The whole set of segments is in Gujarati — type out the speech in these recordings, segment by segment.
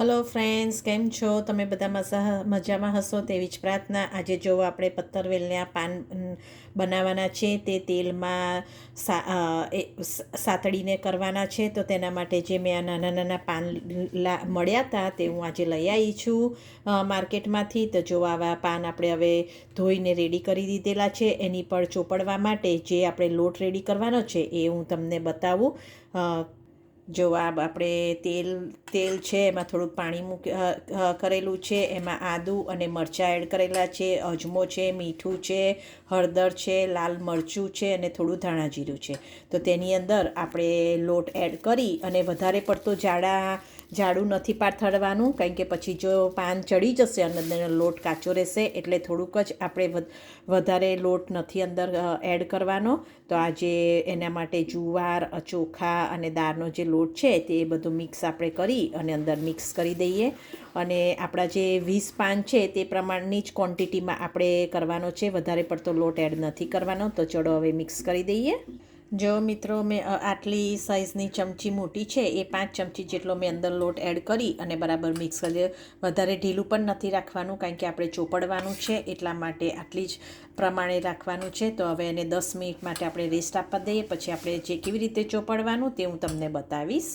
હલો ફ્રેન્ડ્સ, કેમ છો? તમે બધા મજામાં હશો તેવી જ પ્રાર્થના. આજે જો આપણે પત્તરવેલના પાન બનાવવાના છે. તે તેલમાં સાતડીને કરવાના છે. તો તેના માટે જે મેં આ નાના નાના પાન મળ્યા હતા તે હું આજે લઈ આવી છું માર્કેટમાંથી. તો જો આવા પાન આપણે હવે ધોઈને રેડી કરી દીધેલા છે. એની પર ચોપડવા માટે જે આપણે લોટ રેડી કરવાનો છે એ હું તમને બતાવું. જો આ આપણે તેલ છે, એમાં થોડુંક પાણી કરેલું છે. એમાં આદું અને મરચાં એડ કરેલા છે, અજમો છે, મીઠું છે, હળદર છે, લાલ મરચું છે અને થોડું ધાણા જીરું છે. તો તેની અંદર આપણે લોટ એડ કરી અને વધારે પડતો જાડું નથી પાથરવાનું, કારણ કે પછી જો પાન ચડી જશે અને લોટ કાચો રહેશે. એટલે થોડુંક જ આપણે વધારે લોટ નથી અંદર એડ કરવાનો. તો આજે એના માટે જુવાર, ચોખા અને દાળનો જે લોટ છે તે બધું મિક્સ આપણે કરી અને અંદર મિક્સ કરી દઈએ. અને આપણા જે 20 પાન છે તે પ્રમાણની જ ક્વોન્ટિટીમાં આપણે કરવાનો છે, વધારે પડતો લોટ એડ નથી કરવાનો. તો ચલો હવે મિક્સ કરી દઈએ. જો મિત્રો, મેં આટલી સાઇઝની ચમચી મોટી છે એ 5 ચમચી જેટલો મેં અંદર લોટ એડ કરી અને બરાબર મિક્સ કરી. વધારે ઢીલું પણ નથી રાખવાનું, કારણ કે આપણે ચોપડવાનું છે, એટલા માટે આટલી જ પ્રમાણે રાખવાનું છે. તો હવે એને 10 મિનિટ માટે આપણે રેસ્ટ આપવા દઈએ. પછી આપણે જે કેવી રીતે ચોપડવાનું તે હું તમને બતાવીશ.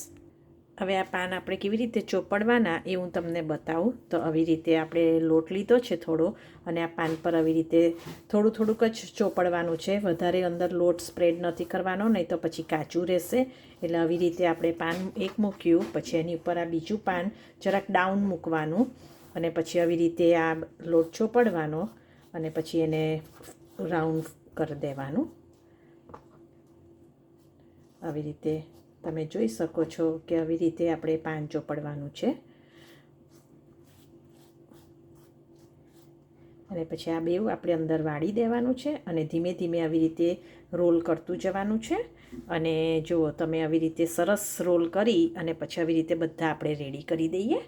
હવે આ પાન આપણે કેવી રીતે ચોપડવાના એ હું તમને બતાવું. તો આવી રીતે આપણે લોટ લીધો છે થોડો, અને આ પાન પર આવી રીતે થોડુંક જ ચોપડવાનું છે. વધારે અંદર લોટ સ્પ્રેડ નથી કરવાનો, નહીં તો પછી કાચું રહેશે. એટલે આવી રીતે આપણે પાન એક મૂક્યું, પછી એની ઉપર આ બીજું પાન જરાક ડાઉન મૂકવાનું, અને પછી આવી રીતે આ લોટ ચોપડવાનો, અને પછી એને રાઉન્ડ કરી દેવાનું. આવી રીતે તમે જોઈ શકો છો કે આવી રીતે આપણે પાન ચોપડવાનું છે. અને પછી આ બેઉ આપણે અંદર વાળી દેવાનું છે અને ધીમે ધીમે આવી રીતે રોલ કરતું જવાનું છે. અને જુઓ, તમે આવી રીતે સરસ રોલ કરી અને પછી આવી રીતે બધા આપણે રેડી કરી દઈએ.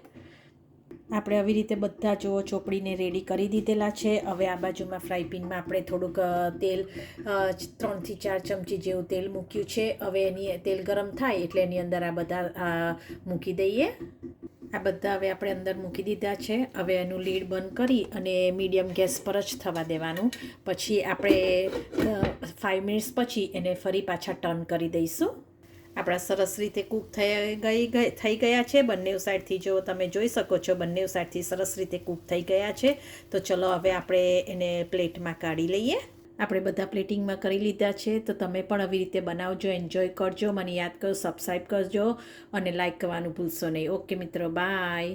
આપણે આવી રીતે બધા જુઓ ચોપડીને રેડી કરી દીધેલા છે. હવે આ બાજુમાં ફ્રાય પેનમાં આપણે થોડુંક તેલ 3 થી 4 ચમચી જેવું તેલ મૂક્યું છે. હવે તેલ ગરમ થાય એટલે એની અંદર આ બધા મૂકી દઈએ. આ બધા હવે આપણે અંદર મૂકી દીધા છે. હવે એનું લીડ બંધ કરી અને મીડિયમ ગેસ પર જ થવા દેવાનું. પછી આપણે 5 મિનિટ્સ પછી એને ફરી પાછા ટર્ન કરી દઈશું. આપણા સરસ રીતે કૂક થઈ ગયા છે બંને સાઈડથી. જો તમે જોઈ શકો છો, બંને સાઈડથી સરસ રીતે કૂક થઈ ગયા છે. તો ચલો હવે આપણે એને પ્લેટમાં કાઢી લઈએ. આપણે બધા પ્લેટિંગમાં કરી લીધા છે. તો તમે પણ આવી રીતે બનાવજો, એન્જોય કરજો. મને યાદ કરો, સબસ્ક્રાઈબ કરજો અને લાઈક કરવાનું ભૂલશો નહીં. ઓકે મિત્રો, બાય.